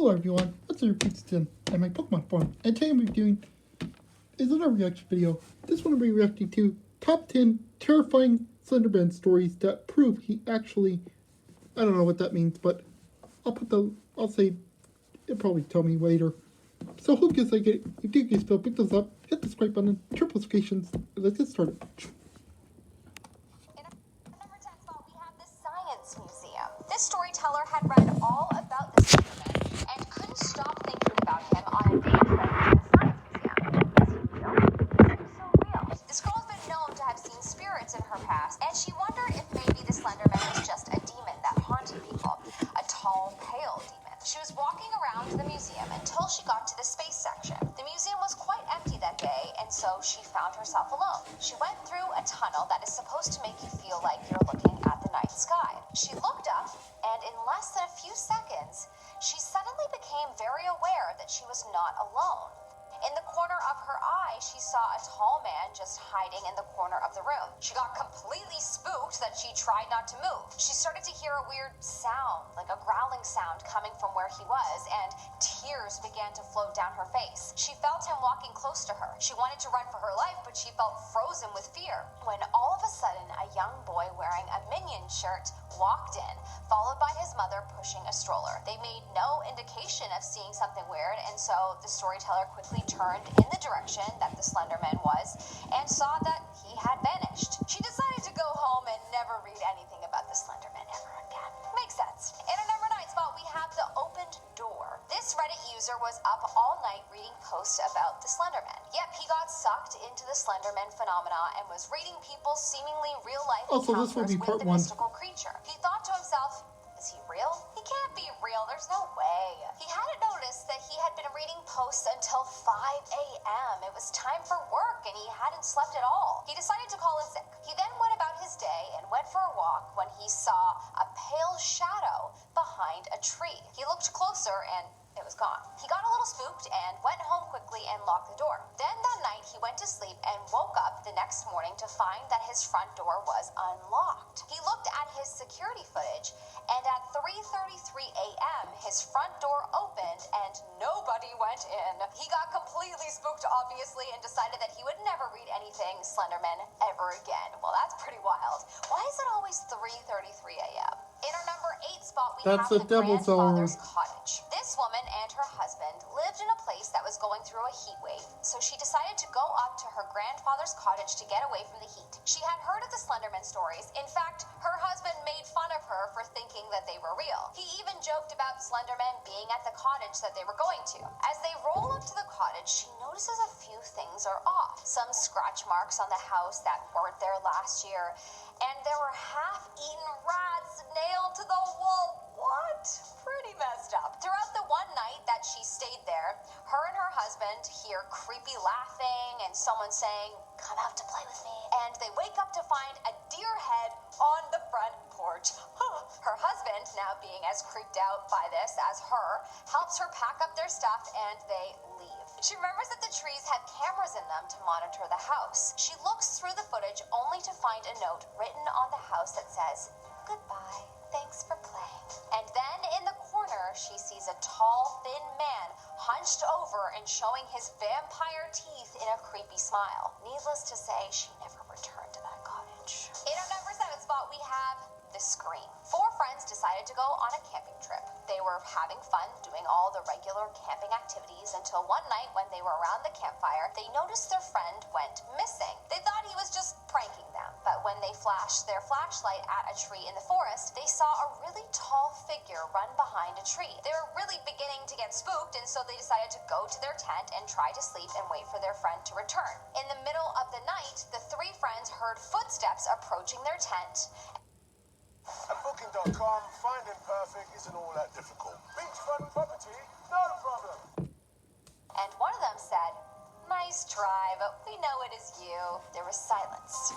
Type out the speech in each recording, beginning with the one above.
Hello everyone, it's your Pizza Tim and my Pokemon farm, and today I'm doing is another reaction video. This one I'll be reacting to top 10 terrifying Slenderman stories that prove he actually, I don't know what that means, but I'll say, it'll probably tell me later. So hope you guys like it. If you guys feel, pick those up, hit the subscribe button, turn notifications, and let's get started. In number 10 spot, we have the Science Museum. This storyteller had read all about the Slenderman and couldn't stop thinking about him on a day trip to the Science Museum. Is he real? He seems so real. This girl's been known to have seen spirits in her past, and she wondered if maybe the Slenderman was just a demon that haunted people. A tall, pale demon. She was walking around the museum until she got to the space section. The museum was quite empty that day, and so she found herself alone. She went through a tunnel that is supposed to make you feel like you're looking at the night sky. She looked up, and in less than a few seconds, she suddenly became very aware that she was not alone. In the corner of her eye, she saw a tall man just hiding in the corner of the room. She got completely spooked that she tried not to move. She started to hear a weird sound, like a growling sound coming from where he was, and tears began to flow down her face. She felt him walking close to her. She wanted to run for her life, but she felt frozen with fear. When all of a sudden, a young boy wearing a Minion shirt walked in, followed by his mother pushing a stroller. They made no indication of seeing something weird, and so the storyteller quickly turned in the direction that the Slenderman was and saw that he had vanished. She decided to go home and never read anything about the Slenderman ever again. Makes sense. In our number 9 spot, we have the opened door. This Reddit user was up all night reading posts about the Slenderman. Yep, he got sucked into the Slenderman phenomena and was reading people's seemingly real-life encounters with the mystical creature. He thought to himself, is he real? He can't be real. There's no way. He hadn't noticed that he had been reading posts until 5 a.m. It was time for work and he hadn't slept at all. He decided to call in sick. He then went about his day and went for a walk when he saw a pale shadow behind a tree. He looked closer and it was gone. He got a little spooked and went home quickly and locked the door. Then that night he went to sleep and woke up the next morning to find that his front door was unlocked. He looked at his security footage and at 3:33 a.m. his front door opened and nobody went in. He got completely spooked obviously and decided that he would never read anything Slenderman ever again. Well, that's pretty wild. Why is it always 3:33 a.m.? In our number 8 spot, we have the grandfather's cottage. This woman and her husband lived in a place that was going through a heat wave, so she decided to go up to her grandfather's cottage to get away from the heat. She had heard of the Slenderman stories. In fact, her husband made fun of her for thinking that they were real. He even joked about Slenderman being at the cottage that they were going to. As they roll up to the cottage, she notices a few things are off. Some scratch marks on the house that weren't there last year, and there were half-eaten rats nailed to the wall. What? Pretty messed up. Throughout the one night that she stayed there, her and her husband hear creepy laughing and someone saying, "Come out to play with me." And they wake up to find a deer head on the front porch. Her husband, now being as creeped out by this as her, helps her pack up their stuff and they leave. She remembers that the trees had cameras in them to monitor the house. She looks through the footage only to find a note written on the house that says, "Goodbye. Thanks for playing." And then in the corner, she sees a tall, thin man hunched over and showing his vampire teeth in a creepy smile. Needless to say, she never returned to that cottage. In our number 7 spot, we have the Scream. 4 friends decided to go on a camping trip. They were having fun doing all the regular camping activities until one night when they were around the campfire, they noticed their friend went missing. They thought he was just pranking them, but when they flashed their flashlight at a tree in the forest, they saw a really tall figure run behind a tree. They were really beginning to get spooked, and so they decided to go to their tent and try to sleep and wait for their friend to return. In the middle of the night, the 3 friends heard footsteps approaching their tent. At Booking.com, finding perfect isn't all that difficult. Beachfront property, no problem. And one of them said, "Nice try, but we know it is you." There was silence.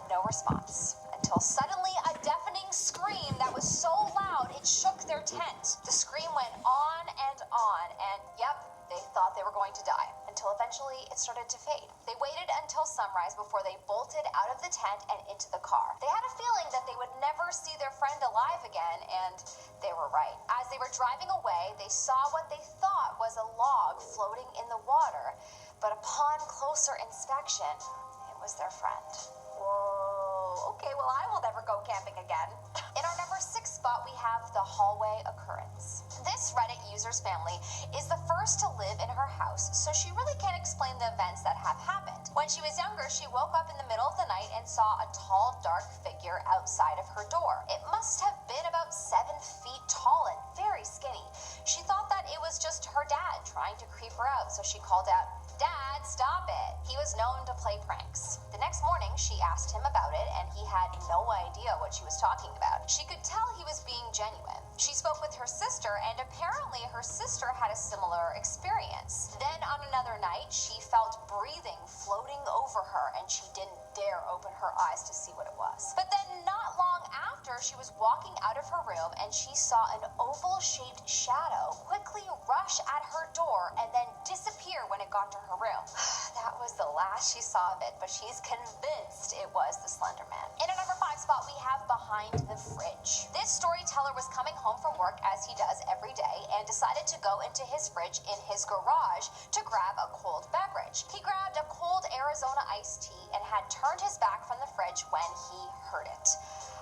No response. Until suddenly a deafening scream that was so loud it shook their tent. The scream went on, and yep, they thought they were going to die. Until eventually it started to fade. They waited until sunrise before they bolted out of the tent and into the car. They had a feeling that they would never see their friend alive again, and they were right. As they were driving away, they saw what they floating in the water, but upon closer inspection, it was their friend. Whoa, okay, well, I will never go camping again. In our number 6 spot, we have the hallway occurrence. This Reddit user's family is the first to live in her house, so she really can't explain the events that have happened. When she was younger, she woke up in the middle of the night and saw a tall, dark figure outside of her door. It must have been about 7 feet tall and very skinny. She thought that it was just her dad trying to creep her out, so she called out, "Dad, stop it." He was known to play pranks. The next morning, she asked him about it, and he had no idea what she was talking about. She could tell he was being genuine. She spoke with her sister, and apparently her sister had a similar experience. Then on another night, she felt breathing floating over her, and she didn't dare open her eyes to see what it was. But then not long after, she was walking out of her room, and she saw an oval-shaped shadow quickly rush at her door and then disappear when it got to her room. That was the last she saw of it, but she's convinced it was the Slenderman. In our number 5 spot, we have behind the fridge. This storyteller was coming home from work, as he does every day, and decided to go into his fridge in his garage to grab a cold beverage. He grabbed a cold Arizona iced tea and had turned his back from the fridge when he heard it.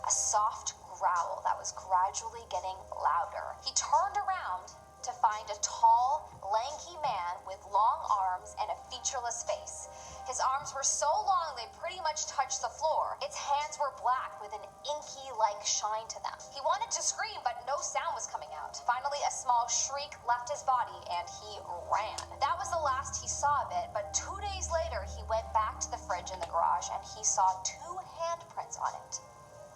A soft growl that was gradually getting louder. He turned around to find a tall, lanky man with long arms and a featureless face. His arms were so long they pretty much touched the floor. Its hands were black with an inky-like shine to them. He wanted to scream, but no sound was coming out. Finally, a small shriek left his body and he ran. That was the last he saw of it, but 2 days later, he went back to the fridge in the garage and he saw 2 handprints on it.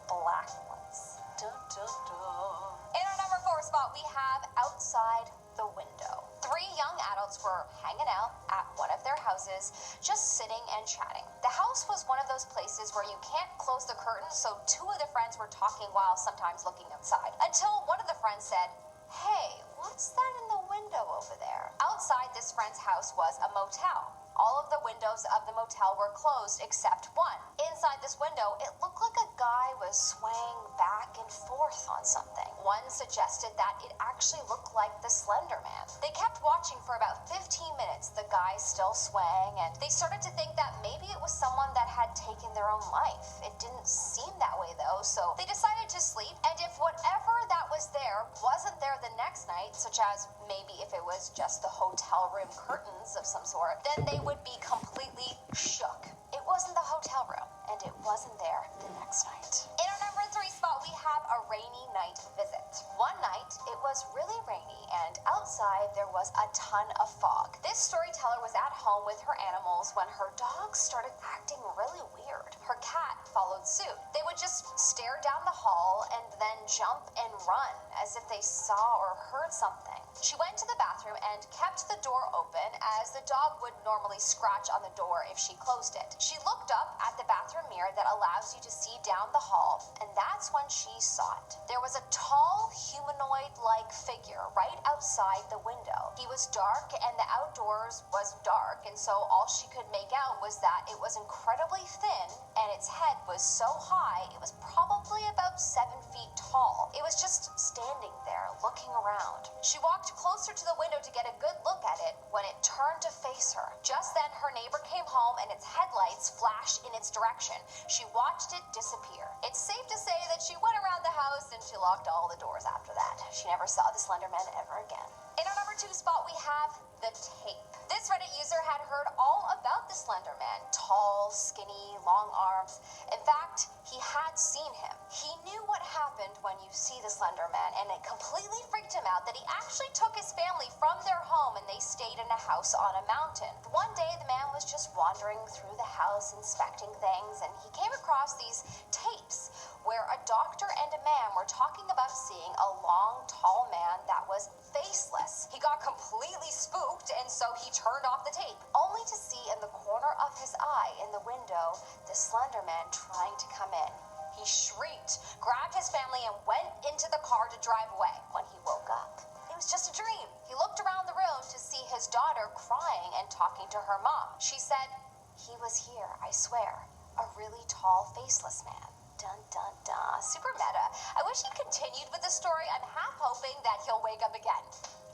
Black ones. Dun, dun, dun. In our number 4 spot, we have outside the window. 3 young adults were hanging out at one of their houses, just sitting and chatting. The house was one of those places where you can't close the curtains, so 2 of the friends were talking while sometimes looking outside. Until one of the friends said, "Hey, what's that in the window over there?" Outside this friend's house was a motel. All of the windows of the motel were closed except one. Inside this window, it looked like a guy was swaying back and forth on something. One suggested that it actually looked like the Slender Man. They kept watching for about 15 minutes, the guy still swaying, and they started to think that maybe it was someone that had taken their own life. It didn't seem that way though, so they decided to sleep, and if whatever that was there wasn't there the next night, such as maybe if it was just the hotel room curtains of some sort, then they would be completely shook. It wasn't the hotel room, and it wasn't there the next night. In our number 3 spot, we have a rainy night visit. One night, it was really rainy, and outside there was a ton of fog. This storyteller was at home with her animals when her dogs started acting really weird. Her cat followed suit. They would just stare down the hall and then jump and run as if they saw or heard something. She went to the bathroom and kept the door open, as the dog would normally scratch on the door if she closed it. She looked up at the bathroom mirror that allows you to see down the hall, and that's when she saw it. There was a tall, humanoid-like figure right outside the window. He was dark, and the outdoors was dark, and so all she could make out was that it was incredibly thin, and its head was so high, it was probably about 7 feet tall. It was just standing there, looking around. She walked closer to the window to get a good look at it when it turned to face her. Just then, her neighbor came home and its headlights flashed in its direction. She watched it disappear. It's safe to say that she went around the house and she locked all the doors after that. She never saw the Slenderman ever again. In our number 2 spot, we have the tape. This Reddit user had heard all about the Slenderman. Tall, skinny, long arms. In fact, he had seen him. He knew what happened when you see the Slenderman, and it completely freaked him out that he actually took his family from their home and they stayed in a house on a mountain. One day, the man was just wandering through the house, inspecting things, and he came across these tapes where a doctor and a man were talking about seeing a long, tall man that was faceless. He got completely spooked, and so he turned off the tape, only to see in the corner of his eye in the window the Slenderman trying to come in. He shrieked, grabbed his family, and went into the car to drive away. When he woke up, it was just a dream. He looked around the room to see his daughter crying and talking to her mom. She said, "He was here, I swear. A really tall, faceless man." Dun, dun, dun. Super meta. I wish he continued with the story. I'm half hoping that he'll wake up again.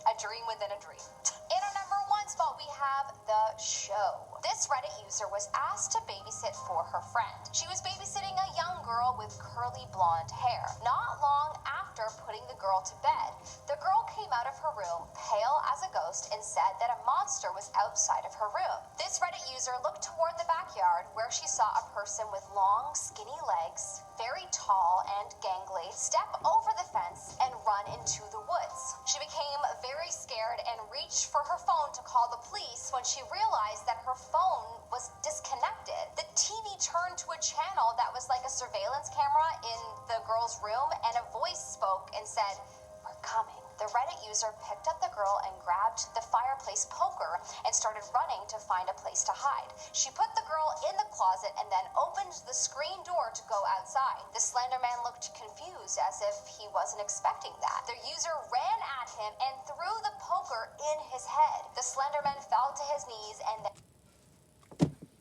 A dream within a dream. In our number 1 spot, all, we have the show. This Reddit user was asked to babysit for her friend. She was babysitting a young girl with curly blonde hair. Not long after putting the girl to bed, the girl came out of her room, pale as a ghost, and said that a monster was outside of her room. This Reddit user looked toward the backyard where she saw a person with long, skinny legs, very tall and gangly, step over the fence and run into the woods. She became very scared and reached for her phone to call the police when she realized that her phone was disconnected. The TV turned to a channel that was like a surveillance camera in the girl's room, and a voice spoke and said, "We're coming." The Reddit user picked up the girl and grabbed the fireplace poker and started running to find a place to hide. She put the girl in the closet and then opened the screen door to go outside. The Slenderman looked confused, as if he wasn't expecting that. The user ran at him and threw the poker in his head. The Slenderman fell to his knees and then...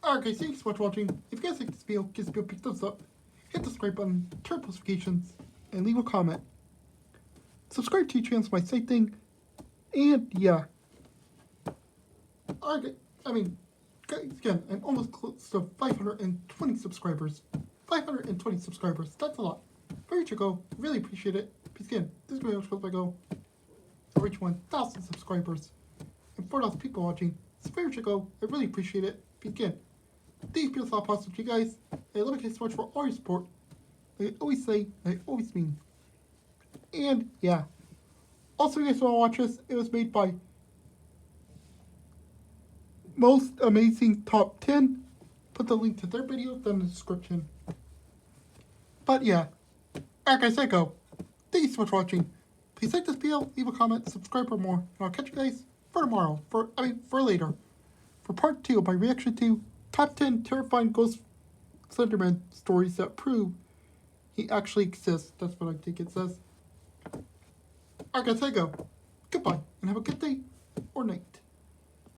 Alright guys, thanks so much for watching. If you guys like this video, give this video a big thumbs up, hit the subscribe button, turn on notifications, and leave a comment. Subscribe to your channel, my site thing, and yeah. Alright, I mean, guys, again, I'm almost close to 520 subscribers. 520 subscribers, that's a lot. For each go, really appreciate it. Because again, this video is if I go to reach 1,000 subscribers and 4,000 people watching. So for each go, I really appreciate it. Because again, these videos are possible to you guys. I love you guys so much for all your support. Like I always say, I always mean. And yeah. Also, you guys want to watch this? It was made by Most Amazing Top 10. Put the link to their video down in the description. But yeah. Alright guys, there you go. Thank you so much for watching. Please like this video, leave a comment, subscribe for more, and I'll catch you guys for tomorrow. For later. For part 2 of my reaction to Top 10 Terrifying Ghost Slenderman Stories that prove he actually exists. That's what I think it says. Alright guys, there you go. Goodbye, and have a good day or night.